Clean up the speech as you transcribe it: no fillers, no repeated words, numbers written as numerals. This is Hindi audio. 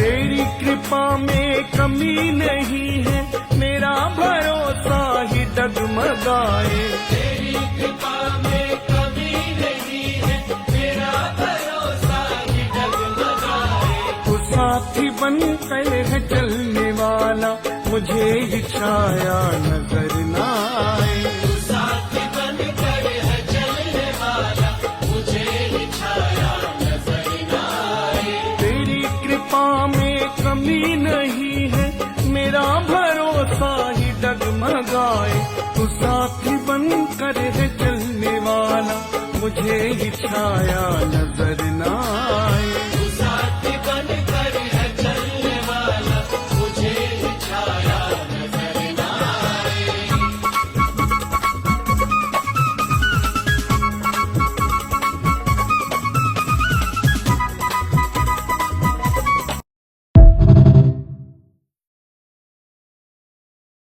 तेरी कृपा में कमी नहीं है, मेरा भरोसा ही डगमगाए। तेरी कृपा में कमी नहीं है, मेरा भरोसा ही डगमगाए। तू साथी बन कर है चलने वाला, मुझे ही छाया नजर ना आए। तू साथी बन कर है चलने वाला, मुझे ही छाया नजर न आए। तेरी कृपा में कमी नहीं है, मेरा भरोसा ही डगमगाए। तू साथी बन कर है चलने वाला, मुझे ही छाया नजर ना आए।